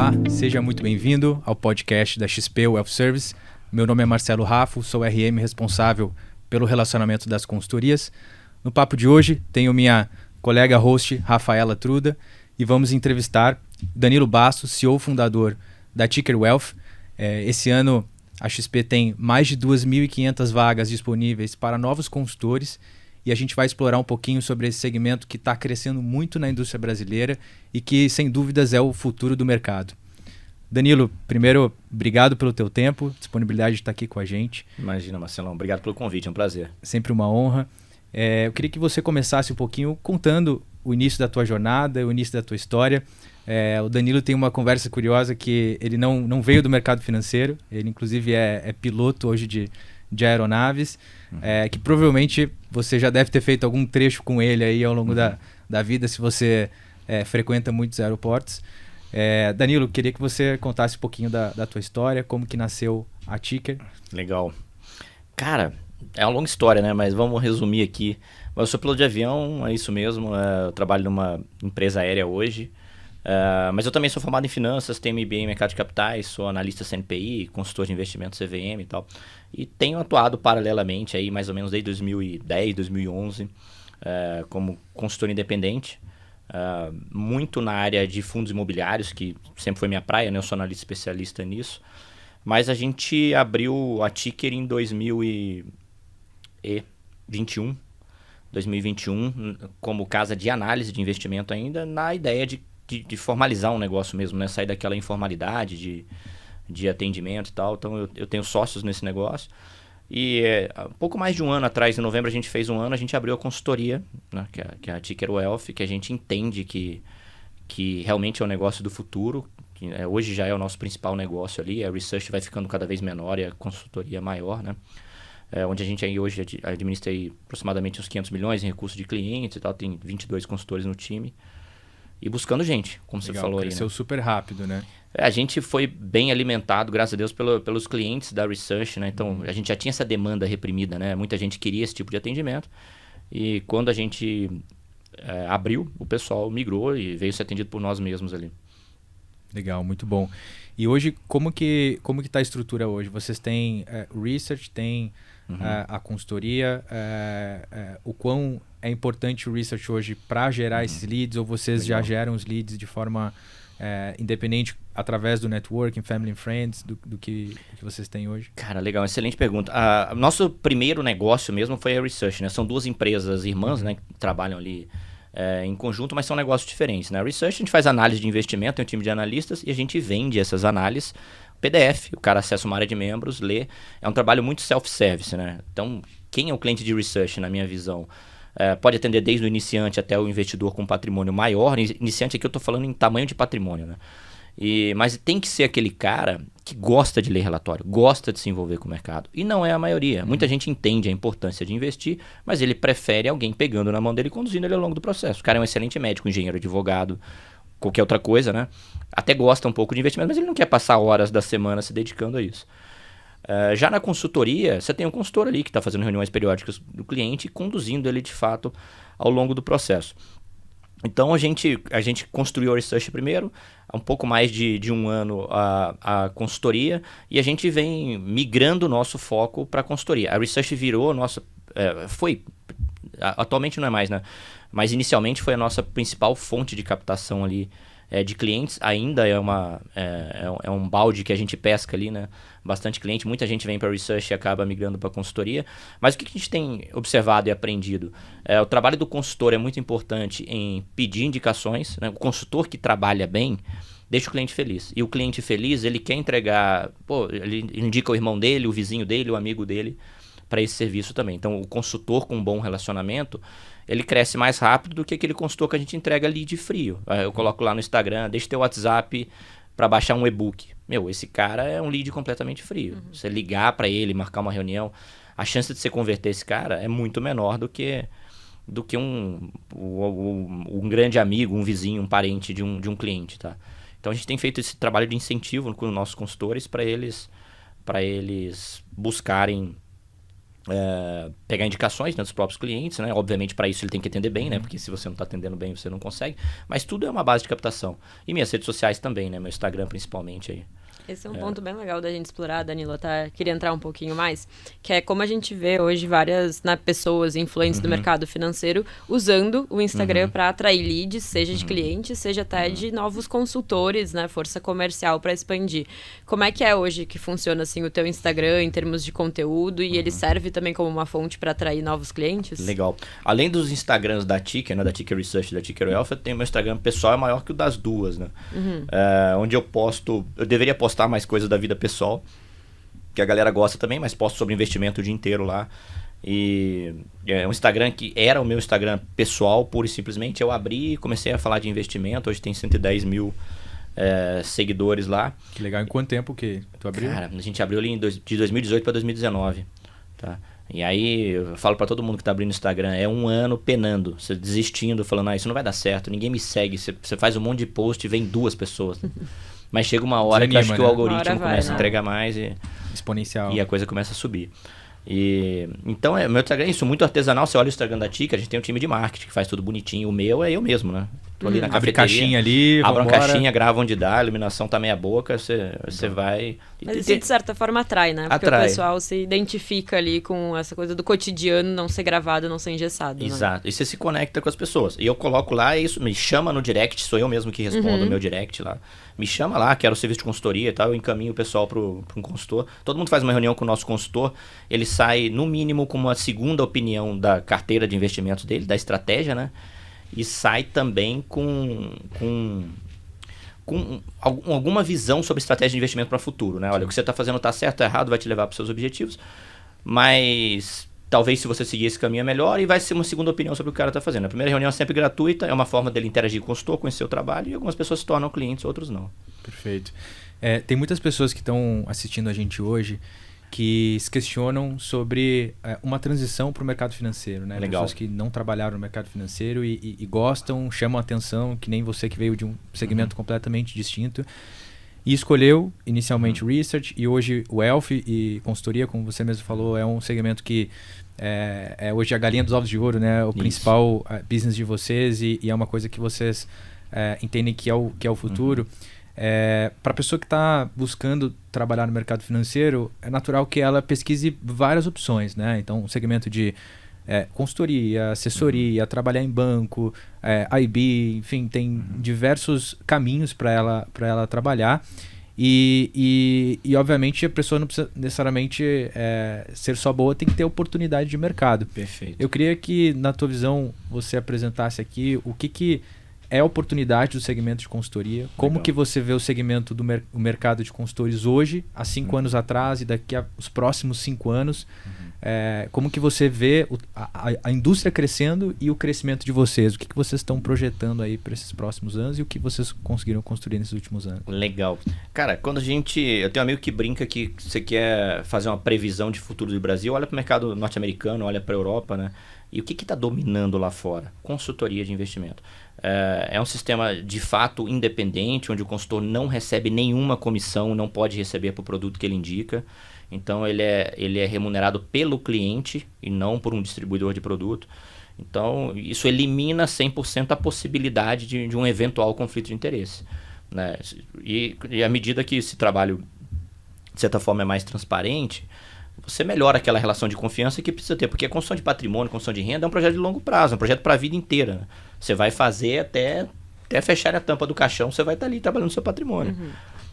Olá, seja muito bem-vindo ao podcast da XP Wealth Service. Meu nome é Marcelo Raffo, sou RM responsável pelo relacionamento das consultorias. No papo de hoje, tenho minha colega host, Rafaela Truda, e vamos entrevistar Danilo Bastos, CEO fundador da Ticker Wealth. Esse ano, a XP tem mais de 2.500 vagas disponíveis para novos consultores e a gente vai explorar um pouquinho sobre esse segmento que está crescendo muito na indústria brasileira e que, sem dúvidas, é o futuro do mercado. Danilo, primeiro, obrigado pelo teu tempo, disponibilidade de estar aqui com a gente. Imagina, Marcelão. Obrigado pelo convite, é um prazer. Sempre uma honra. Eu queria que você começasse um pouquinho contando o início da tua jornada, o início da tua história. O Danilo tem uma conversa curiosa que ele não veio do mercado financeiro, ele inclusive é piloto hoje de aeronaves, que provavelmente você já deve ter feito algum trecho com ele aí ao longo da vida, se você frequenta muitos aeroportos. Danilo, queria que você contasse um pouquinho da tua história, como que nasceu a Ticker. Legal. Cara, é uma longa história, né? Mas vamos resumir aqui. Eu sou piloto de avião, é isso mesmo. Eu trabalho numa empresa aérea hoje. Mas eu também sou formado em finanças, tenho MBA em mercado de capitais, sou analista CNPI, consultor de investimento CVM e tal. E tenho atuado paralelamente aí mais ou menos desde 2010, 2011, como consultor independente. Muito na área de fundos imobiliários, que sempre foi minha praia, né? Eu sou analista especialista nisso. Mas a gente abriu a Ticker em 2021 como casa de análise de investimento ainda, na ideia de formalizar um negócio mesmo, né? Sair daquela informalidade de atendimento e tal. Então eu tenho sócios nesse negócio. E um pouco mais de um ano atrás, em novembro, a gente fez um ano, a gente abriu a consultoria, né? que é a Ticker Wealth, que a gente entende que realmente é o negócio do futuro. Que, hoje já é o nosso principal negócio ali. A research vai ficando cada vez menor e a consultoria maior, né? Onde a gente aí hoje administra aí aproximadamente uns 500 milhões em recursos de clientes e tal. Tem 22 consultores no time. E buscando gente, como Legal, você falou aí, né? Cresceu super rápido, né? A gente foi bem alimentado, graças a Deus, pelos clientes da Research, né? Então, a gente já tinha essa demanda reprimida, né? Muita gente queria esse tipo de atendimento. E quando a gente abriu, o pessoal migrou e veio ser atendido por nós mesmos ali. Legal, muito bom. E hoje, como que tá a estrutura hoje? Vocês têm research, tem a consultoria, o quão é importante o research hoje para gerar esses leads, ou vocês já geram os leads de forma independente através do networking, family and friends, do que vocês têm hoje? Cara, legal, excelente pergunta. Nosso primeiro negócio mesmo foi a Research, né? São duas empresas irmãs, né, que trabalham ali em conjunto, mas são negócios diferentes, né? A Research, a gente faz análise de investimento, tem um time de analistas e a gente vende essas análises PDF, o cara acessa uma área de membros, lê. É um trabalho muito self-service, né? Então, quem é o cliente de Research, na minha visão? Pode atender desde o iniciante até o investidor com patrimônio maior. Iniciante aqui eu estou falando em tamanho de patrimônio, né? Mas tem que ser aquele cara que gosta de ler relatório, gosta de se envolver com o mercado. E não é a maioria. Muita gente entende a importância de investir, mas ele prefere alguém pegando na mão dele e conduzindo ele ao longo do processo. O cara é um excelente médico, engenheiro, advogado, qualquer outra coisa, né? Até gosta um pouco de investimento, mas ele não quer passar horas da semana se dedicando a isso. Já na consultoria, você tem um consultor ali que está fazendo reuniões periódicas do cliente e conduzindo ele de fato ao longo do processo. Então a gente construiu a Research primeiro, há um pouco mais de um ano a consultoria, e a gente vem migrando o nosso foco para a consultoria. A Research virou nossa. Atualmente não é mais, né? Mas inicialmente foi a nossa principal fonte de captação ali de clientes. Ainda é um balde que a gente pesca ali, né? Bastante cliente, muita gente vem para Research e acaba migrando para consultoria. Mas o que a gente tem observado e aprendido? O trabalho do consultor é muito importante em pedir indicações, né? O consultor que trabalha bem deixa o cliente feliz. E o cliente feliz, ele quer entregar... ele indica o irmão dele, o vizinho dele, o amigo dele para esse serviço também. Então, o consultor com um bom relacionamento, ele cresce mais rápido do que aquele consultor que a gente entrega lead frio. Eu coloco lá no Instagram, deixa teu WhatsApp para baixar um e-book. Esse cara é um lead completamente frio. Você ligar para ele, marcar uma reunião, a chance de você converter esse cara é muito menor do que um grande amigo, um vizinho, um parente de um cliente, tá? Então a gente tem feito esse trabalho de incentivo com os nossos consultores para eles buscarem pegar indicações, né, dos próprios clientes, né? Obviamente, para isso ele tem que atender bem, né? Porque se você não está atendendo bem, você não consegue. Mas tudo é uma base de captação. E minhas redes sociais também, né? Meu Instagram principalmente aí. Esse é um ponto bem legal da gente explorar, Danilo. Tá? Queria entrar um pouquinho mais, que é como a gente vê hoje várias pessoas influentes do mercado financeiro usando o Instagram para atrair leads, seja de clientes, seja até de novos consultores, né? Força comercial para expandir. Como é que é hoje que funciona assim, o teu Instagram em termos de conteúdo e ele serve também como uma fonte para atrair novos clientes? Legal. Além dos Instagrams da Ticker, né, da Ticker Research e da Ticker Wealth, eu tenho meu Instagram pessoal, é maior que o das duas, né? Onde eu deveria postar mais coisas da vida pessoal, que a galera gosta também, mas posto sobre investimento o dia inteiro lá. E é um Instagram que era o meu Instagram pessoal, pura e simplesmente. Eu abri e comecei a falar de investimento. Hoje tem 110 mil seguidores lá. Que legal. Em quanto tempo que tu abriu? Cara, a gente abriu ali de 2018 para 2019. Tá? E aí eu falo para todo mundo que tá abrindo Instagram, é um ano penando, você desistindo, falando, isso não vai dar certo, ninguém me segue. Você faz um monte de post e vem 2 pessoas. Mas chega uma hora que eu acho que o algoritmo começa a entregar mais exponencial. E a coisa começa a subir. Então, meu Instagram é isso, muito artesanal. Você olha o Instagram da Ticker, a gente tem um time de marketing que faz tudo bonitinho. O meu é eu mesmo, né? Tô ali na Abre cafeteria. caixinha ali, abre uma caixinha, grava onde dá, a iluminação tá meia boca, você vai... Mas isso de certa forma atrai, né? Porque o pessoal se identifica ali com essa coisa do cotidiano não ser gravado, não ser engessado. Exato. Né? E você se conecta com as pessoas. E eu coloco lá, isso me chama no direct, sou eu mesmo que respondo o meu direct lá. Me chama lá, quero serviço de consultoria e tal, eu encaminho o pessoal para um consultor. Todo mundo faz uma reunião com o nosso consultor, ele sai no mínimo com uma segunda opinião da carteira de investimentos dele, da estratégia, né? E sai também com alguma visão sobre estratégia de investimento para o futuro, né? Olha, o que você está fazendo está certo ou errado, vai te levar para os seus objetivos, mas talvez se você seguir esse caminho é melhor, e vai ser uma segunda opinião sobre o que o cara está fazendo. A primeira reunião é sempre gratuita, é uma forma dele interagir com o consultor, conhecer o trabalho, e algumas pessoas se tornam clientes, outros não. Perfeito. Tem muitas pessoas que estão assistindo a gente hoje que se questionam sobre uma transição para o mercado financeiro, né? Legal. Pessoas que não trabalharam no mercado financeiro e gostam, chamam a atenção, que nem você que veio de um segmento completamente distinto e escolheu inicialmente research, e hoje o Wealth e consultoria, como você mesmo falou, é um segmento que é hoje a galinha dos ovos de ouro, né? O principal business de vocês, e é uma coisa que vocês entendem que é o futuro. Para a pessoa que está buscando trabalhar no mercado financeiro, é natural que ela pesquise várias opções, né? Então, um segmento de consultoria, assessoria, trabalhar em banco, IB, enfim, tem diversos caminhos para ela trabalhar. E obviamente a pessoa não precisa necessariamente ser só boa, tem que ter oportunidade de mercado. Perfeito. Eu queria que, na tua visão, você apresentasse aqui o que é a oportunidade do segmento de consultoria, como que você vê o segmento do mercado de consultores hoje, há 5 anos atrás e daqui os próximos 5 anos, como que você vê a indústria crescendo e o crescimento de vocês, o que vocês estão projetando aí para esses próximos anos e o que vocês conseguiram construir nesses últimos anos? Legal. Cara, eu tenho um amigo que brinca que você quer fazer uma previsão de futuro do Brasil, olha para o mercado norte-americano, olha para a Europa, né? E o que está dominando lá fora? Consultoria de investimento. É um sistema de fato independente, onde o consultor não recebe nenhuma comissão, não pode receber por produto que ele indica. Então ele é remunerado pelo cliente e não por um distribuidor de produto. Então isso elimina 100% a possibilidade de um eventual conflito de interesse, né? E à medida que esse trabalho, de certa forma, é mais transparente, você melhora aquela relação de confiança que precisa ter, porque a construção de patrimônio, construção de renda é um projeto de longo prazo, é um projeto para a vida inteira, né? Você vai fazer até fechar a tampa do caixão, você vai estar ali trabalhando no seu patrimônio.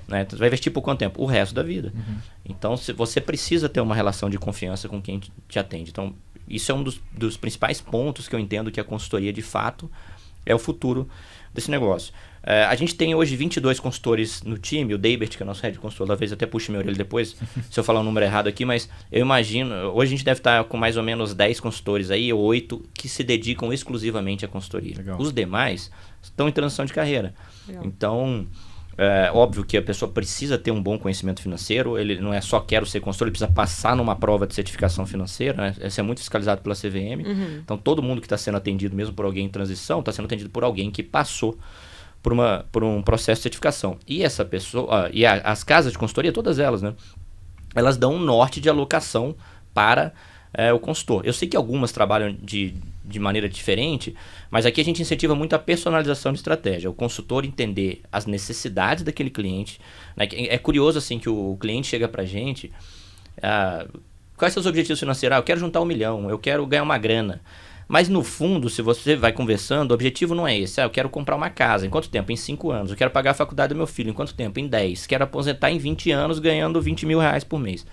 Né? Então, você vai investir por quanto tempo? O resto da vida. Então, você precisa ter uma relação de confiança com quem te atende. Então, isso é um dos principais pontos que eu entendo que a consultoria, de fato, é o futuro desse negócio. A gente tem hoje 22 consultores no time, o David, que é o nosso head consultor, talvez até puxe minha orelha depois se eu falar um número errado aqui, mas eu imagino, hoje a gente deve estar com mais ou menos 10 consultores aí, ou 8, que se dedicam exclusivamente à consultoria. Legal. Os demais estão em transição de carreira. Legal. Então, óbvio que a pessoa precisa ter um bom conhecimento financeiro, ele não é só quero ser consultor, ele precisa passar numa prova de certificação financeira, né? Esse é muito fiscalizado pela CVM. Então, todo mundo que está sendo atendido, mesmo por alguém em transição, está sendo atendido por alguém que passou por um processo de certificação. E essa pessoa, as casas de consultoria, todas elas, né? Elas dão um norte de alocação para o consultor. Eu sei que algumas trabalham de maneira diferente, mas aqui a gente incentiva muito a personalização de estratégia. O consultor entender as necessidades daquele cliente. Né? É curioso assim que o cliente chega pra gente, quais são os objetivos financeiros? Eu quero juntar 1 milhão, eu quero ganhar uma grana. Mas no fundo, se você vai conversando, o objetivo não é esse. Eu quero comprar uma casa. Em quanto tempo? Em 5 anos. Eu quero pagar a faculdade do meu filho. Em quanto tempo? Em 10. Quero aposentar em 20 anos ganhando 20 mil reais por mês.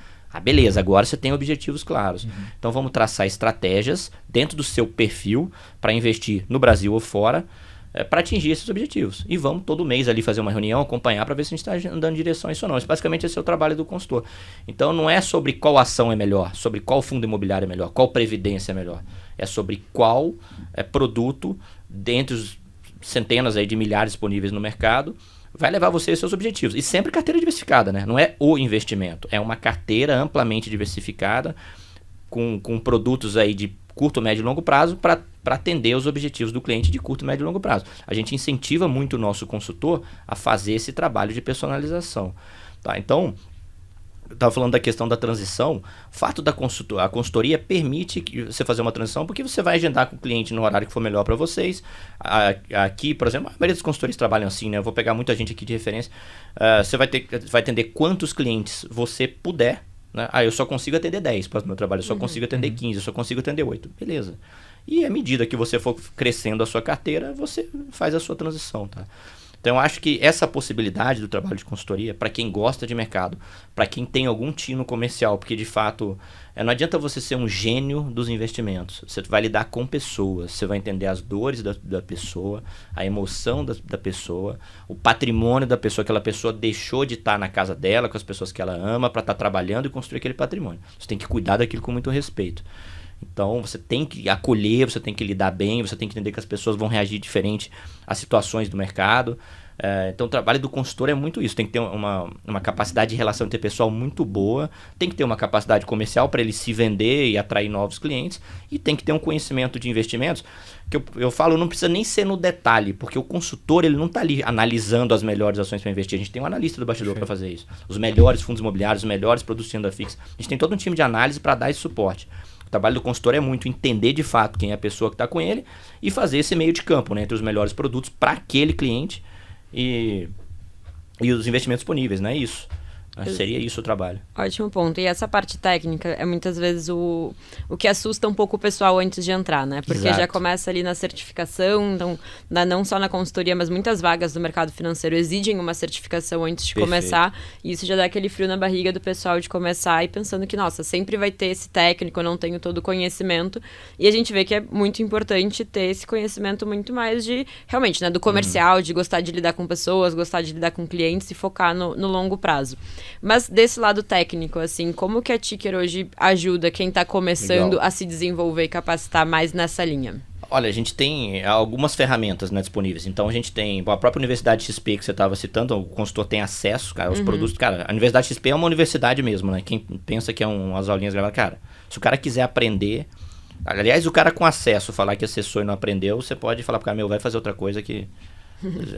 Beleza, agora você tem objetivos claros. Então vamos traçar estratégias dentro do seu perfil para investir no Brasil ou fora para atingir esses objetivos. E vamos todo mês ali fazer uma reunião, acompanhar para ver se a gente está andando em direção a isso ou não. Isso basicamente esse é o trabalho do consultor. Então não é sobre qual ação é melhor, sobre qual fundo imobiliário é melhor, qual previdência é melhor. É sobre qual produto, dentre os centenas aí de milhares disponíveis no mercado, vai levar você aos seus objetivos. E sempre carteira diversificada, né? Não é o investimento. É uma carteira amplamente diversificada com produtos aí de curto, médio e longo prazo para atender os objetivos do cliente de curto, médio e longo prazo. A gente incentiva muito o nosso consultor a fazer esse trabalho de personalização. Tá? Então, eu estava falando da questão da transição. O fato da a consultoria permite que você fazer uma transição porque você vai agendar com o cliente no horário que for melhor para vocês. Aqui, por exemplo, a maioria dos consultores trabalham assim, né? Eu vou pegar muita gente aqui de referência. Você vai atender quantos clientes você puder. Né? Eu só consigo atender 10 para o meu trabalho, eu só consigo atender 15, eu só consigo atender 8. Beleza. E à medida que você for crescendo a sua carteira, você faz a sua transição, tá? Então, eu acho que essa possibilidade do trabalho de consultoria, para quem gosta de mercado, para quem tem algum tino comercial, porque de fato, não adianta você ser um gênio dos investimentos. Você vai lidar com pessoas, você vai entender as dores da pessoa, a emoção da pessoa, o patrimônio da pessoa, aquela pessoa deixou de estar na casa dela, com as pessoas que ela ama, para estar trabalhando e construir aquele patrimônio. Você tem que cuidar daquilo com muito respeito. Então, você tem que acolher, você tem que lidar bem, você tem que entender que as pessoas vão reagir diferente às situações do mercado. Então, o trabalho do consultor é muito isso. Tem que ter uma capacidade de relação interpessoal muito boa, tem que ter uma capacidade comercial para ele se vender e atrair novos clientes, e tem que ter um conhecimento de investimentos, que eu falo, não precisa nem ser no detalhe, porque o consultor ele não está ali analisando as melhores ações para investir. A gente tem um analista do bastidor para fazer isso. Os melhores fundos imobiliários, os melhores produtos de renda fixa. A gente tem todo um time de análise para dar esse suporte. O trabalho do consultor é muito entender de fato quem é a pessoa que está com ele e fazer esse meio de campo, né, entre os melhores produtos para aquele cliente e os investimentos disponíveis, né? Isso. Seria isso o trabalho. Ótimo ponto. E essa parte técnica é muitas vezes o que assusta um pouco o pessoal antes de entrar, né? Porque Exato. Já começa ali na certificação, então, não só na consultoria, mas muitas vagas do mercado financeiro exigem uma certificação antes de começar. E isso já dá aquele frio na barriga do pessoal de começar e pensando que, nossa, sempre vai ter esse técnico, eu não tenho todo o conhecimento. E a gente vê que é muito importante ter esse conhecimento muito mais de, realmente, né? Do comercial, de gostar de lidar com pessoas, gostar de lidar com clientes e focar no longo prazo. Mas desse lado técnico, assim, como que a Ticker hoje ajuda quem está começando a se desenvolver e capacitar mais nessa linha? Olha, a gente tem algumas ferramentas, né, disponíveis. Então, a gente tem a própria Universidade XP que você estava citando, o consultor tem acesso, cara, aos produtos. Cara, a Universidade XP é uma universidade mesmo, né? Quem pensa que é umas aulinhas gravadas, cara, se o cara quiser aprender... Aliás, o cara com acesso falar que acessou e não aprendeu, você pode falar pro cara, vai fazer outra coisa que...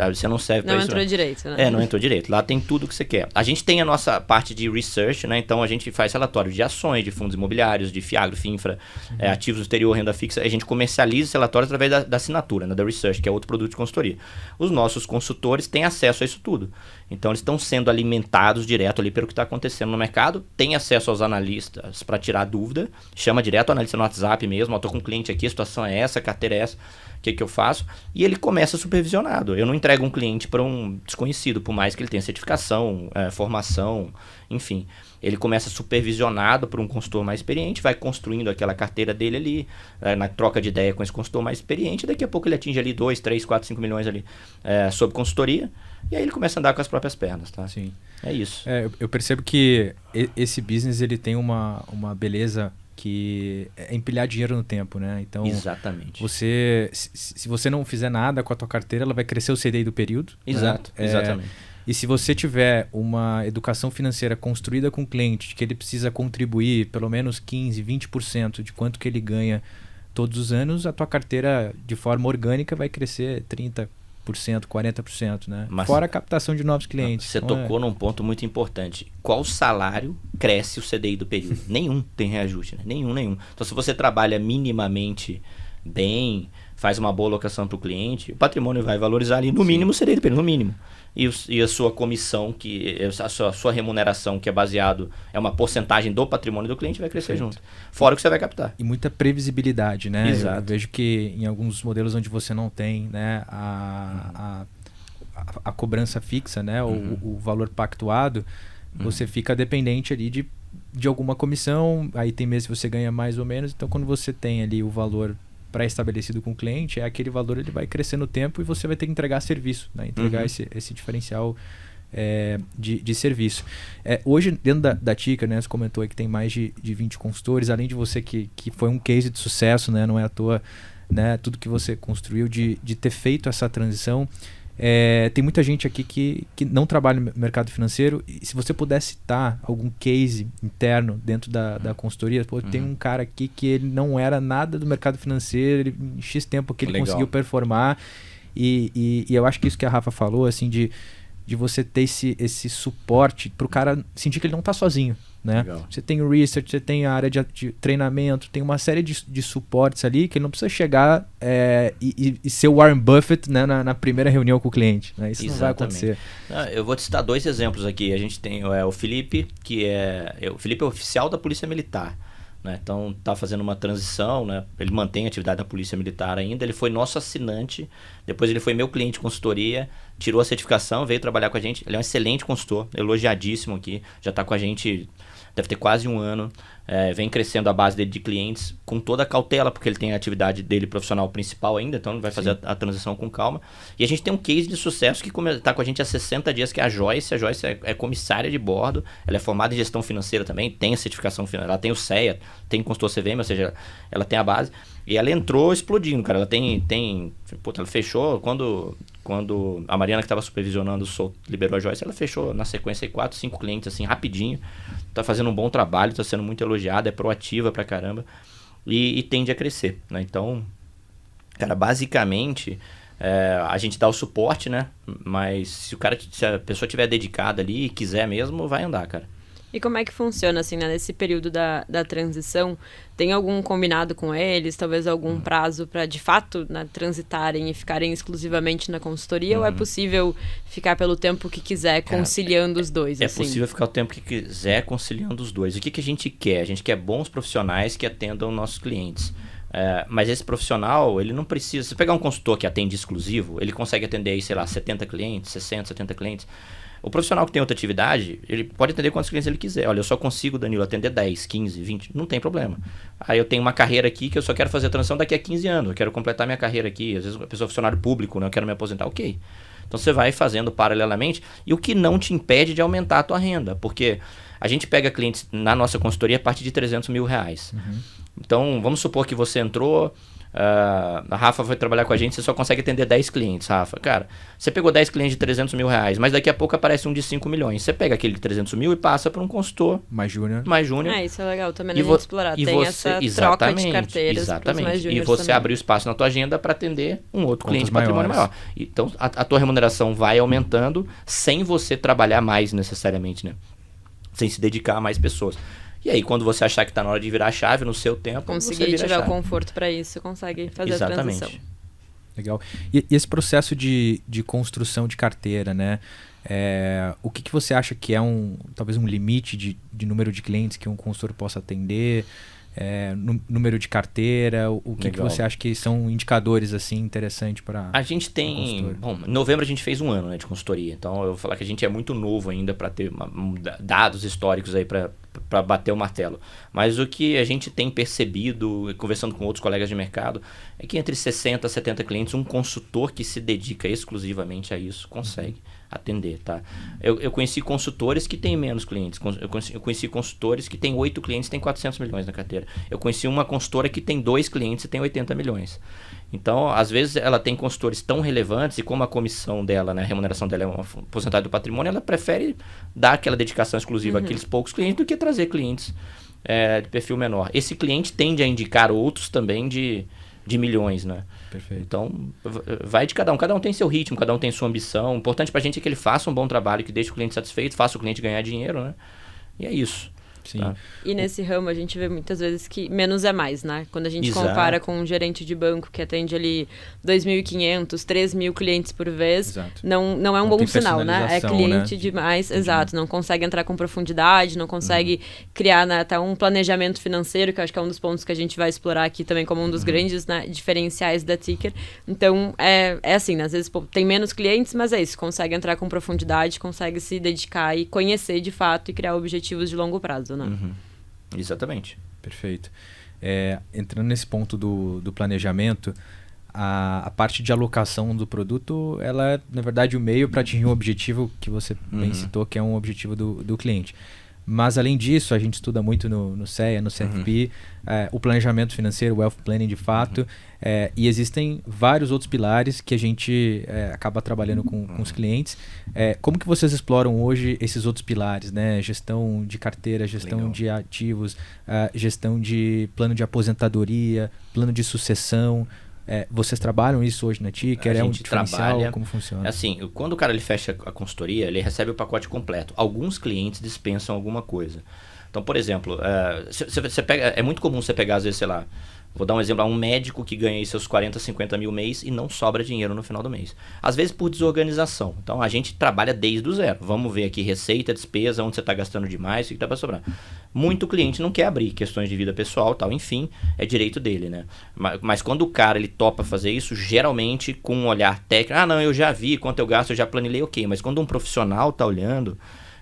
Você não serve para isso. Não entrou direito, né? Não entrou direito. Lá tem tudo que você quer. A gente tem a nossa parte de research, né? Então a gente faz relatório de ações, de fundos imobiliários, de FIAGRO, FINFRA, ativos do exterior, renda fixa. A gente comercializa esse relatório através da assinatura, né? Da research, que é outro produto de consultoria. Os nossos consultores têm acesso a isso tudo. Então eles estão sendo alimentados direto ali pelo que está acontecendo no mercado, tem acesso aos analistas para tirar dúvida, chama direto o analista no WhatsApp mesmo, estou com um cliente aqui, a situação é essa, a carteira é essa, o que eu faço? E ele começa supervisionado. Eu não entrego um cliente para um desconhecido, por mais que ele tenha certificação, formação, enfim. Ele começa supervisionado por um consultor mais experiente, vai construindo aquela carteira dele ali, na troca de ideia com esse consultor mais experiente, daqui a pouco ele atinge ali 2, 3, 4, 5 milhões ali sob consultoria, e aí ele começa a andar com as próprias pernas, tá? Sim. É isso. Eu percebo que esse business ele tem uma beleza que é empilhar dinheiro no tempo, né? Então, exatamente. Se você não fizer nada com a tua carteira, ela vai crescer o CDI do período. Exato, né? Exatamente. E se você tiver uma educação financeira construída com o cliente, que ele precisa contribuir pelo menos 15%, 20% de quanto que ele ganha todos os anos, a tua carteira, de forma orgânica, vai crescer 30%, 40%, né? Mas, fora a captação de novos clientes. Você tocou num ponto muito importante. Qual salário cresce o CDI do período? Nenhum tem reajuste, né? Nenhum. Então, se você trabalha minimamente bem, faz uma boa alocação para o cliente, o patrimônio vai valorizar ali no mínimo o CDI do período, no mínimo. E a sua comissão, a sua remuneração, que é baseado, é uma porcentagem do patrimônio do cliente, vai crescer junto. Fora o que você vai captar. E muita previsibilidade, né? Exato. Eu vejo que em alguns modelos onde você não tem, né, a cobrança fixa, né, o valor pactuado, você fica dependente ali de alguma comissão, aí tem meses que você ganha mais ou menos, então quando você tem ali o valor pré-estabelecido com o cliente, aquele valor ele vai crescer no tempo e você vai ter que entregar serviço, né? Entregar esse diferencial de serviço. Hoje, dentro da Tica, né, você comentou aí que tem mais de 20 consultores, além de você que foi um case de sucesso, né, não é à toa, né, tudo que você construiu de ter feito essa transição. Tem muita gente aqui que não trabalha no mercado financeiro, e se você pudesse citar algum case interno dentro da consultoria, tem um cara aqui que ele não era nada do mercado financeiro, em X tempo que ele conseguiu performar, e eu acho que isso que a Rafa falou, assim, de você ter esse suporte para o cara sentir que ele não está sozinho, né? Você tem o research, você tem a área de treinamento, tem uma série de suportes ali que ele não precisa chegar e ser o Warren Buffett, né, na primeira reunião com o cliente, né? Isso não vai acontecer. Eu vou te citar 2 exemplos aqui. A gente tem o Felipe, o Felipe é oficial da Polícia Militar, né? Então está fazendo uma transição, né? Ele mantém a atividade da Polícia Militar ainda. Ele foi nosso assinante, depois ele foi meu cliente de consultoria, tirou a certificação, veio trabalhar com a gente. Ele é um excelente consultor, elogiadíssimo aqui, já está com a gente, deve ter quase 1 ano, vem crescendo a base dele de clientes com toda a cautela, porque ele tem a atividade dele profissional principal ainda, então ele vai fazer a transição com calma. E a gente tem um case de sucesso que está com a gente há 60 dias, que é a Joyce. A Joyce é comissária de bordo, ela é formada em gestão financeira também, tem a certificação financeira, ela tem o CEA, tem consultor CVM, ou seja, ela tem a base. E ela entrou explodindo, cara. Ela fechou quando a Mariana, que estava supervisionando, liberou a Joyce, ela fechou na sequência 4, 5 clientes, assim, rapidinho. Tá fazendo um bom trabalho, tá sendo muito elogiada, é proativa pra caramba e tende a crescer, né? Então, cara, basicamente, a gente dá o suporte, né? Mas se a pessoa tiver dedicada ali e quiser mesmo, vai andar, cara. E como é que funciona, assim, né? Nesse período da transição? Tem algum combinado com eles? Talvez algum prazo para, de fato, né, transitarem e ficarem exclusivamente na consultoria? Ou é possível ficar pelo tempo que quiser, conciliando os dois? É assim? possível ficar o tempo que quiser, conciliando os dois. O que a gente quer? A gente quer bons profissionais que atendam nossos clientes. Mas esse profissional, ele não precisa... Se pegar um consultor que atende exclusivo, ele consegue atender aí, sei lá, 70 clientes, 60, 70 clientes. O profissional que tem outra atividade, ele pode atender quantos clientes ele quiser. Olha, eu só consigo, Danilo, atender 10, 15, 20, não tem problema. Aí eu tenho uma carreira aqui que eu só quero fazer a transição daqui a 15 anos, eu quero completar minha carreira aqui. Às vezes a pessoa é funcionário público, né? Eu quero me aposentar, ok. Então você vai fazendo paralelamente, e o que não te impede de aumentar a tua renda, porque a gente pega clientes na nossa consultoria a partir de R$300 mil. Então, vamos supor que você entrou, a Rafa foi trabalhar com a gente, você só consegue atender 10 clientes, Rafa. Cara, você pegou 10 clientes de R$300 mil, mas daqui a pouco aparece um de 5 milhões. Você pega aquele de 300 mil e passa para um consultor mais júnior. Isso é legal também a gente explorar. Tem essa troca de carteiras para os mais júniores. E você abrir o espaço na tua agenda para atender um outro cliente de patrimônio maior. Então, a tua remuneração vai aumentando sem você trabalhar mais necessariamente, né? Sem se dedicar a mais pessoas. E aí, quando você achar que está na hora de virar a chave no seu tempo, conseguir você vira tiver a chave. O conforto para isso, consegue fazer a transição. Legal. E esse processo de construção de carteira, né? O que você acha que é talvez um limite de número de clientes que um consultor possa atender? Número de carteira? O que você acha que são indicadores assim interessantes para a gente tem... Bom, em novembro a gente fez 1 ano, né, de consultoria. Então eu vou falar que a gente é muito novo ainda para ter dados históricos aí para bater o martelo. Mas o que a gente tem percebido, conversando com outros colegas de mercado, é que entre 60 a 70 clientes, um consultor que se dedica exclusivamente a isso consegue atender, tá? Eu conheci consultores que têm menos clientes. Eu conheci consultores que têm 8 clientes e têm 400 milhões na carteira. Eu conheci uma consultora que tem 2 clientes e tem 80 milhões. Então, às vezes, ela tem consultores tão relevantes e como a comissão dela, né, a remuneração dela é uma porcentagem do patrimônio, ela prefere dar aquela dedicação exclusiva àqueles poucos clientes do que trazer clientes de perfil menor. Esse cliente tende a indicar outros também de de milhões, né? Perfeito. Então, vai de cada um tem seu ritmo, cada um tem sua ambição. O importante pra gente é que ele faça um bom trabalho, que deixe o cliente satisfeito, faça o cliente ganhar dinheiro, né? E é isso. Sim. Tá? E nesse ramo a gente vê muitas vezes que menos é mais, né? Quando a gente Exato. compara com um gerente de banco que atende ali 2.500, 3.000 clientes por vez, Exato. não é um Não bom tem sinal, né? É personalização, cliente né? demais, exato. Não consegue entrar com profundidade, não consegue criar, né, até um planejamento financeiro, que eu acho que é um dos pontos que a gente vai explorar aqui também como um dos grandes, né, diferenciais da Ticker. Então, é assim, né? Às vezes tem menos clientes, mas é isso. Consegue entrar com profundidade, consegue se dedicar e conhecer de fato e criar objetivos de longo prazo, né? Exatamente. Perfeito. Entrando nesse ponto do planejamento, a parte de alocação do produto, ela é, na verdade, o meio para atingir um objetivo que você bem citou, que é um objetivo do cliente. Mas, além disso, a gente estuda muito no CEA, no CFP, o planejamento financeiro, o wealth planning de fato, e existem vários outros pilares que a gente acaba trabalhando com os clientes. Como que vocês exploram hoje esses outros pilares, né? Gestão de carteira, gestão Legal. de ativos, gestão de plano de aposentadoria, plano de sucessão. Vocês trabalham isso hoje na Ticker? A É um gente diferencial? trabalha. Como funciona? Assim, quando o cara ele fecha a consultoria, ele recebe o pacote completo. Alguns clientes dispensam alguma coisa. Então, por exemplo, você pega, é muito comum você pegar, às vezes, sei lá, vou dar um exemplo, um médico que ganha aí seus 40, 50 mil mês e não sobra dinheiro no final do mês. Às vezes por desorganização. Então, a gente trabalha desde o zero. Vamos ver aqui receita, despesa, onde você está gastando demais, o que dá para sobrar. Muito cliente não quer abrir questões de vida pessoal, tal, enfim, é direito dele, né? Mas quando o cara ele topa fazer isso, geralmente com um olhar técnico, não, eu já vi quanto eu gasto, eu já planilhei, ok. Mas quando um profissional está olhando,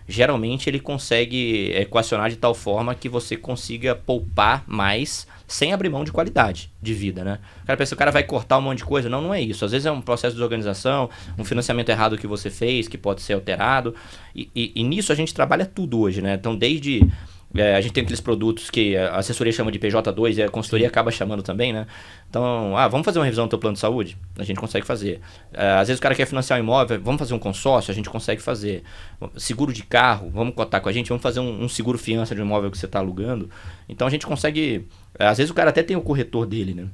geralmente ele consegue equacionar de tal forma que você consiga poupar mais sem abrir mão de qualidade de vida, né? O cara pensa, o cara vai cortar um monte de coisa. Não é isso. Às vezes é um processo de desorganização, um financiamento errado que você fez, que pode ser alterado. E nisso a gente trabalha tudo hoje, né? Então, desde... a gente tem aqueles produtos que a assessoria chama de PJ2 e a consultoria acaba chamando também, né? Então, vamos fazer uma revisão do teu plano de saúde? A gente consegue fazer. Às vezes o cara quer financiar um imóvel, vamos fazer um consórcio? A gente consegue fazer. Seguro de carro, vamos cotar com a gente, vamos fazer um seguro fiança de um imóvel que você está alugando. Então a gente consegue... Às vezes o cara até tem o corretor dele, né?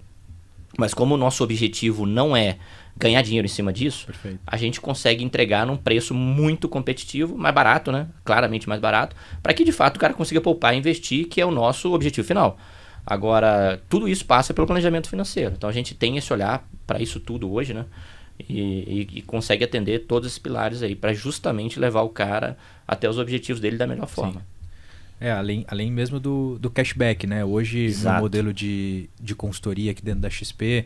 Mas como o nosso objetivo não é ganhar dinheiro em cima disso, Perfeito. a gente consegue entregar num preço muito competitivo, mais barato, né? Claramente mais barato, para que de fato o cara consiga poupar e investir, que é o nosso objetivo final. Agora, tudo isso passa pelo planejamento financeiro. Então a gente tem esse olhar para isso tudo hoje, né? E consegue atender todos esses pilares aí, para justamente levar o cara até os objetivos dele da melhor forma. Além mesmo do cashback, né? Hoje, Exato. no modelo de consultoria aqui dentro da XP,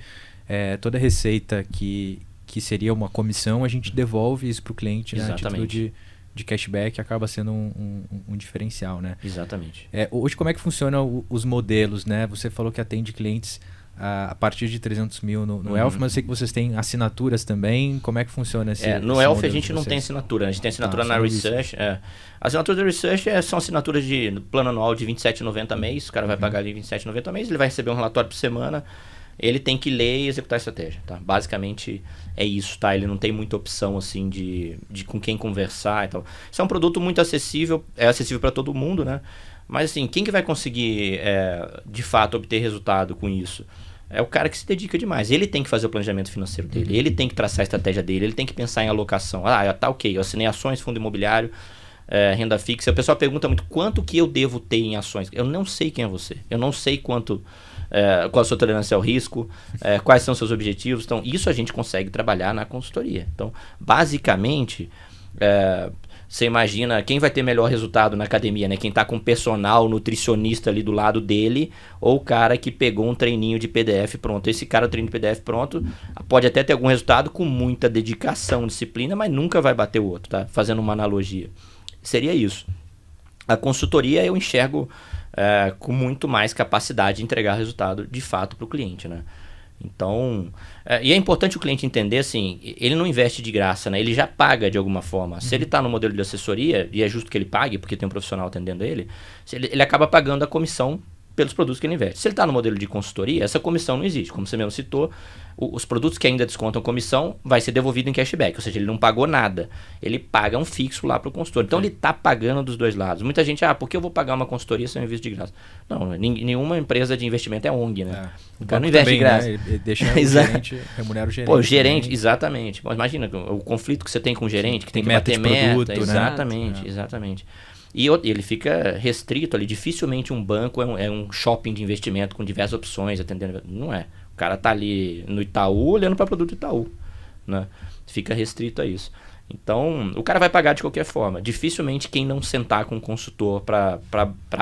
toda receita que seria uma comissão, a gente devolve isso para o cliente, né? A título de cashback, acaba sendo um diferencial, né? Exatamente. Hoje, como é que funcionam os modelos, né? Você falou que atende clientes a partir de 300 mil no Elf, mas eu sei que vocês têm assinaturas também. Como é que funciona esse no Elf a modelo gente de não vocês? tem assinatura. A gente tem assinatura Só na no Research. As assinaturas da Research são assinaturas de plano anual de R$ 27,90 mês. O cara vai pagar ali R$ 27,90 mês, ele vai receber um relatório por semana. Ele tem que ler e executar a estratégia, tá? Basicamente é isso, tá? Ele não tem muita opção, assim, de com quem conversar e tal. Isso é um produto muito acessível, é acessível para todo mundo, né? Mas, assim, quem que vai conseguir, de fato, obter resultado com isso? É o cara que se dedica demais. Ele tem que fazer o planejamento financeiro dele, ele tem que traçar a estratégia dele, ele tem que pensar em alocação. Tá ok, eu assinei ações, fundo imobiliário, renda fixa. O pessoal pergunta muito, quanto que eu devo ter em ações? Eu não sei quem é você, eu não sei quanto... qual a sua tolerância ao risco, quais são os seus objetivos. Então, isso a gente consegue trabalhar na consultoria. Então, basicamente, você imagina quem vai ter melhor resultado na academia, né? Quem está com um personal nutricionista ali do lado dele, ou o cara que pegou um treininho de PDF pronto. Esse cara, o treino de PDF pronto, pode até ter algum resultado com muita dedicação, disciplina, mas nunca vai bater o outro, tá? Fazendo uma analogia. Seria isso. A consultoria eu enxergo com muito mais capacidade de entregar resultado de fato para o cliente, né? Então, e é importante o cliente entender, assim, ele não investe de graça, né? Ele já paga de alguma forma. Se ele está no modelo de assessoria, e é justo que ele pague, porque tem um profissional atendendo ele acaba pagando a comissão pelos produtos que ele investe. Se ele está no modelo de consultoria, essa comissão não existe. Como você mesmo citou, os produtos que ainda descontam comissão vai ser devolvido em cashback, ou seja, ele não pagou nada. Ele paga um fixo lá para o consultor. Então, ele está pagando dos dois lados. Muita gente, por que eu vou pagar uma consultoria se eu invisto de graça? Não, nenhuma empresa de investimento é ONG, né? O cara não investe também, de graça. Né? Ele deixa o gerente, remunera o gerente. Pô, o gerente, exatamente. Pô, imagina o conflito que você tem com o gerente, que tem que bater meta. Exatamente, exatamente. E ele fica restrito ali. Dificilmente um banco é um shopping de investimento com diversas opções, atendendo. Não é. O cara tá ali no Itaú olhando para produto Itaú, né? Fica restrito a isso. Então, o cara vai pagar de qualquer forma. Dificilmente quem não sentar com um consultor para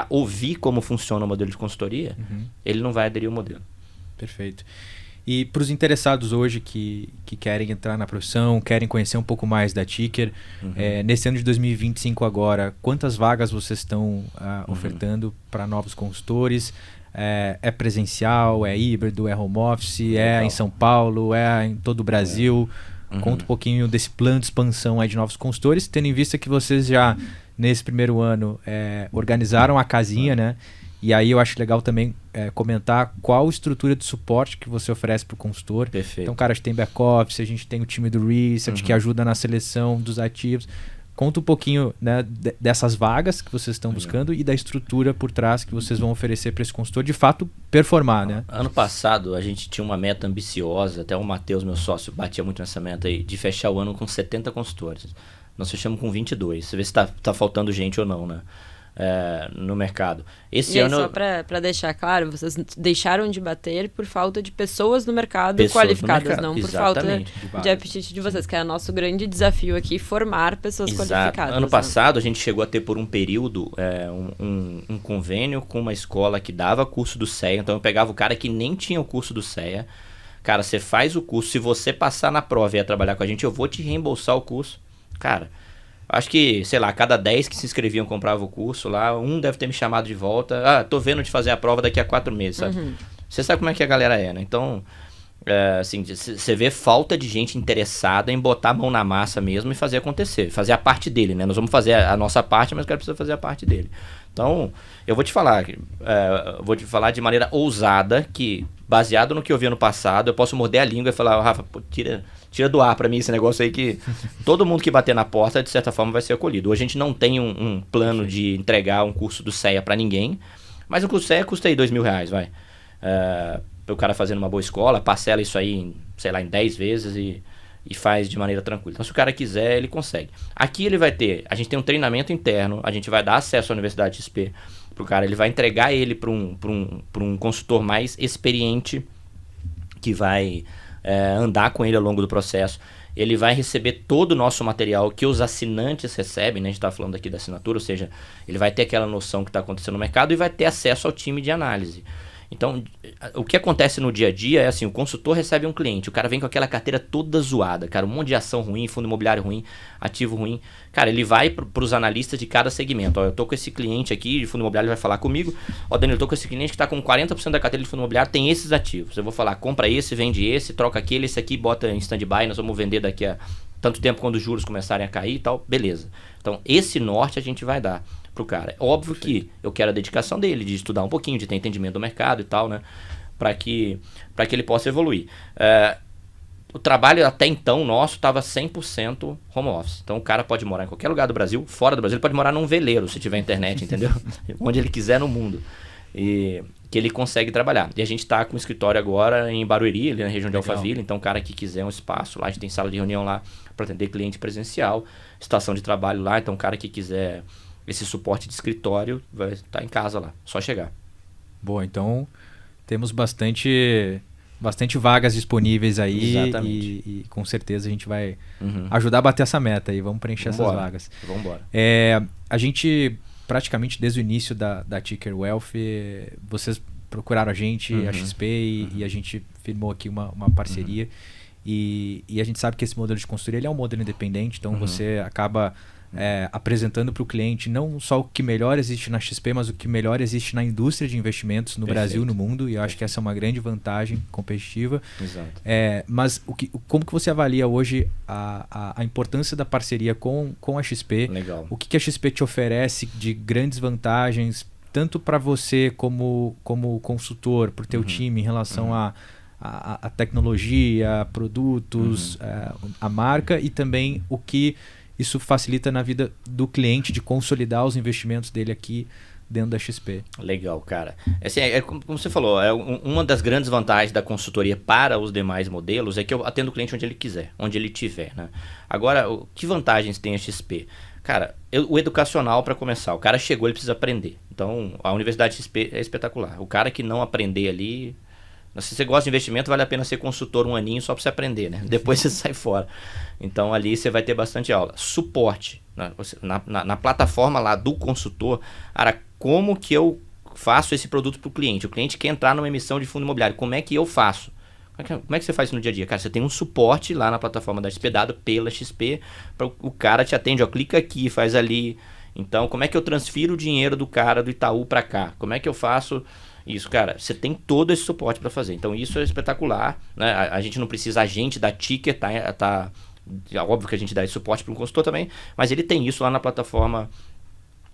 ouvir como funciona o modelo de consultoria, ele não vai aderir ao modelo. Perfeito. E para os interessados hoje que querem entrar na profissão, querem conhecer um pouco mais da Ticker, nesse ano de 2025 agora, quantas vagas vocês estão ofertando para novos consultores? É presencial, é híbrido, é home office, é em São Paulo, é em todo o Brasil? Conta um pouquinho desse plano de expansão aí de novos consultores, tendo em vista que vocês já, nesse primeiro ano, organizaram a casinha, né? E aí eu acho legal também comentar qual estrutura de suporte que você oferece para o consultor. Perfeito. Então, cara, a gente tem back-office, a gente tem o time do research que ajuda na seleção dos ativos. Conta um pouquinho, né, dessas vagas que vocês estão buscando e da estrutura por trás que vocês vão oferecer para esse consultor de fato performar, né? Ano passado a gente tinha uma meta ambiciosa, até o Matheus, meu sócio, batia muito nessa meta aí, de fechar o ano com 70 consultores. Nós fechamos com 22. Você vê se tá faltando gente ou não, né? No mercado. Esse ano... Só para deixar claro, vocês deixaram de bater por falta de pessoas no mercado qualificadas, não por falta de apetite de vocês, que é o nosso grande desafio aqui, formar pessoas qualificadas. Ano passado a gente chegou a ter por um período um convênio com uma escola que dava curso do CEA, então eu pegava o cara que nem tinha o curso do CEA, cara, você faz o curso, se você passar na prova e ia trabalhar com a gente, eu vou te reembolsar o curso. Cara, acho que, sei lá, a cada 10 que se inscreviam comprava o curso lá, um deve ter me chamado de volta. Tô vendo de fazer a prova daqui a 4 meses, sabe? Você sabe como é que a galera é, né? Então, assim, você vê falta de gente interessada em botar a mão na massa mesmo e fazer acontecer. Fazer a parte dele, né? Nós vamos fazer a nossa parte, mas o cara precisa fazer a parte dele. Então, eu vou te falar de maneira ousada que, baseado no que eu vi ano passado, eu posso morder a língua e falar, Rafa, pô, tira do ar pra mim esse negócio aí que todo mundo que bater na porta, de certa forma, vai ser acolhido. Hoje a gente não tem um plano de entregar um curso do CEA pra ninguém, mas um curso CEA custa aí R$2.000, vai. O cara fazendo uma boa escola, parcela isso aí, sei lá, em 10 vezes e faz de maneira tranquila. Então, se o cara quiser, ele consegue. Aqui ele vai ter, a gente tem um treinamento interno, a gente vai dar acesso à Universidade XP pro cara, ele vai entregar ele para um consultor mais experiente que vai andar com ele ao longo do processo. Ele vai receber todo o nosso material que os assinantes recebem, né? A gente está falando aqui da assinatura, ou seja, ele vai ter aquela noção que está acontecendo no mercado e vai ter acesso ao time de análise. Então, o que acontece no dia a dia é assim, o consultor recebe um cliente, o cara vem com aquela carteira toda zoada, cara, um monte de ação ruim, fundo imobiliário ruim, ativo ruim. Cara, ele vai para os analistas de cada segmento. Ó, eu tô com esse cliente aqui de fundo imobiliário, ele vai falar comigo. Ó, Danilo, eu tô com esse cliente que está com 40% da carteira de fundo imobiliário, tem esses ativos. Eu vou falar, compra esse, vende esse, troca aquele, esse aqui bota em stand-by, nós vamos vender daqui a tanto tempo quando os juros começarem a cair e tal, beleza. Então, esse norte a gente vai dar pro cara. É óbvio que eu quero a dedicação dele, de estudar um pouquinho, de ter entendimento do mercado e tal, né? Para que ele possa evoluir. O trabalho até então nosso estava 100% home office. Então o cara pode morar em qualquer lugar do Brasil, fora do Brasil, ele pode morar num veleiro se tiver internet, entendeu? Onde ele quiser no mundo. E que ele consegue trabalhar. E a gente está com um escritório agora em Barueri, ali na região de Alphaville. Então o cara que quiser um espaço lá, a gente tem sala de reunião lá para atender cliente presencial, estação de trabalho lá. Então o cara que quiser esse suporte de escritório vai estar em casa lá, só chegar. Boa, então temos bastante vagas disponíveis aí. Exatamente. E com certeza a gente vai ajudar a bater essa meta aí, vamos preencher essas vagas. Vamos embora. A gente, praticamente desde o início da Ticker Wealth, vocês procuraram a gente, a XP, e a gente firmou aqui uma parceria. E a gente sabe que esse modelo de consultoria ele é um modelo independente, então você acaba apresentando para o cliente não só o que melhor existe na XP, mas o que melhor existe na indústria de investimentos no Brasil e no mundo, e eu acho que essa é uma grande vantagem competitiva. Exato. Mas como que você avalia hoje a importância da parceria com a XP? Legal. O que a XP te oferece de grandes vantagens tanto para você como consultor, para o teu time em relação a tecnologia, produtos, a marca, e também o que isso facilita na vida do cliente de consolidar os investimentos dele aqui dentro da XP. Legal, cara. Assim, como você falou, uma das grandes vantagens da consultoria para os demais modelos é que eu atendo o cliente onde ele quiser, onde ele tiver, né? Agora, que vantagens tem a XP? Cara, o educacional, para começar, o cara chegou, ele precisa aprender. Então, a Universidade XP é espetacular. O cara que não aprender ali... Se você gosta de investimento, vale a pena ser consultor um aninho só para você aprender, né? Depois você sai fora. Então, ali você vai ter bastante aula. Suporte. Na plataforma lá do consultor, cara, como que eu faço esse produto para o cliente? O cliente quer entrar numa emissão de fundo imobiliário. Como é que eu faço? Como é que você faz isso no dia a dia? Cara, você tem um suporte lá na plataforma da XP, dado pela XP, o cara te atende, ó, clica aqui, faz ali. Então, como é que eu transfiro o dinheiro do cara do Itaú para cá? Como é que eu faço isso? Cara, você tem todo esse suporte para fazer. Então, isso é espetacular, né? A gente não precisa, a gente da Ticker, tá óbvio que a gente dá esse suporte para um consultor também, mas ele tem isso lá na plataforma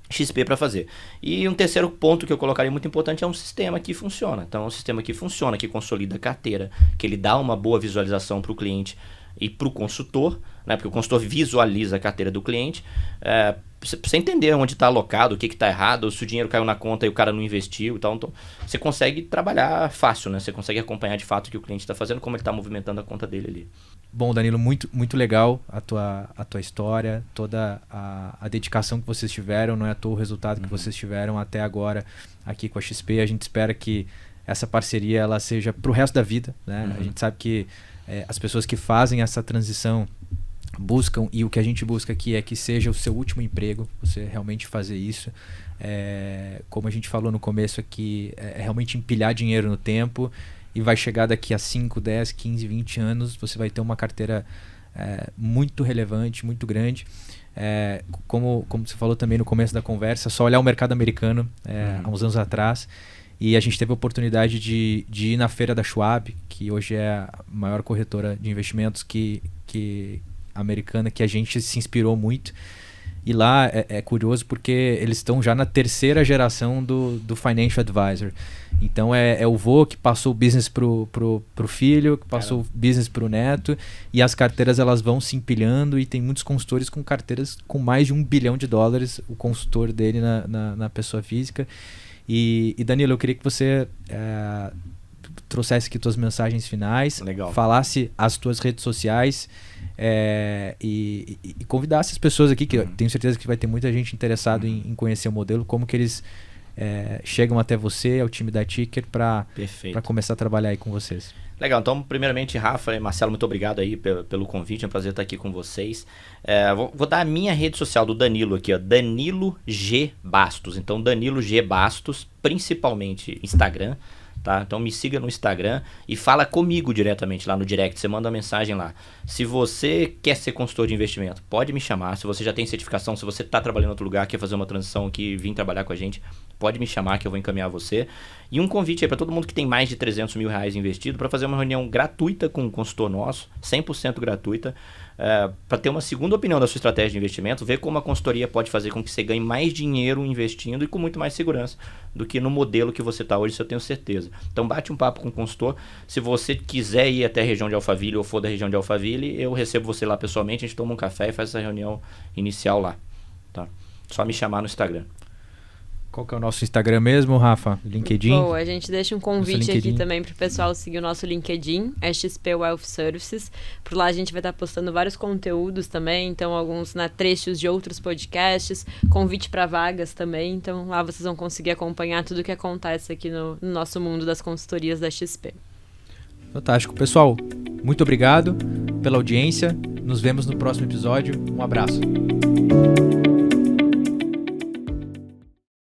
XP para fazer. E um terceiro ponto que eu colocaria muito importante é um sistema que funciona. Então, é um sistema que funciona, que consolida a carteira, que ele dá uma boa visualização para o cliente e para o consultor, né? Porque o consultor visualiza a carteira do cliente, para você entender onde está alocado, o que está errado, se o dinheiro caiu na conta e o cara não investiu e tal. Então, você consegue trabalhar fácil, né? Você consegue acompanhar de fato o que o cliente está fazendo, como ele está movimentando a conta dele ali. Bom, Danilo, muito legal a tua história, toda a dedicação que vocês tiveram, não é à toa o resultado que vocês tiveram até agora aqui com a XP. A gente espera que essa parceria ela seja para o resto da vida, né? A gente sabe que as pessoas que fazem essa transição buscam, e o que a gente busca aqui é que seja o seu último emprego, você realmente fazer isso. Como a gente falou no começo aqui, é realmente empilhar dinheiro no tempo, e vai chegar daqui a 5, 10, 15, 20 anos, você vai ter uma carteira muito relevante, muito grande. Como você falou também no começo da conversa, só olhar o mercado americano há uns anos atrás, e a gente teve a oportunidade de ir na feira da Schwab, que hoje é a maior corretora de investimentos americana, que a gente se inspirou muito. E lá é curioso porque eles estão já na terceira geração do Financial Advisor. Então é o vô que passou o business pro filho, que passou o business pro neto, e as carteiras elas vão se empilhando, e tem muitos consultores com carteiras com mais de $1 bilhão, o consultor dele na pessoa física. E Danilo, eu queria que você trouxesse aqui tuas mensagens finais, Legal. Falasse as tuas redes sociais, e convidasse as pessoas aqui, que eu tenho certeza que vai ter muita gente interessada em conhecer o modelo, como que eles chegam até você, ao time da Ticker, para começar a trabalhar aí com vocês. Legal, então primeiramente, Rafa e Marcelo, muito obrigado aí pelo convite, é um prazer estar aqui com vocês. Vou dar a minha rede social do Danilo aqui, ó, Danilo G Bastos. Então Danilo G Bastos, principalmente Instagram, tá? Então me siga no Instagram e fala comigo diretamente lá no direct, você manda uma mensagem lá. Se você quer ser consultor de investimento, pode me chamar. Se você já tem certificação, se você está trabalhando em outro lugar, quer fazer uma transição aqui, vir trabalhar com a gente, pode me chamar que eu vou encaminhar você. E um convite aí para todo mundo que tem mais de R$300 mil investido, para fazer uma reunião gratuita com um consultor nosso, 100% gratuita, para ter uma segunda opinião da sua estratégia de investimento, ver como a consultoria pode fazer com que você ganhe mais dinheiro investindo e com muito mais segurança do que no modelo que você está hoje, isso eu tenho certeza. Então bate um papo com o consultor. Se você quiser ir até a região de Alphaville ou for da região de Alphaville, eu recebo você lá pessoalmente, a gente toma um café e faz essa reunião inicial lá. Tá? Só me chamar no Instagram. Qual que é o nosso Instagram mesmo, Rafa? LinkedIn? Bom, a gente deixa um convite aqui também para o pessoal seguir o nosso LinkedIn, é XP Wealth Services. Por lá a gente vai estar postando vários conteúdos também, então alguns trechos de outros podcasts, convite para vagas também. Então lá vocês vão conseguir acompanhar tudo o que acontece aqui no nosso mundo das consultorias da XP. Fantástico. Pessoal, muito obrigado pela audiência. Nos vemos no próximo episódio. Um abraço.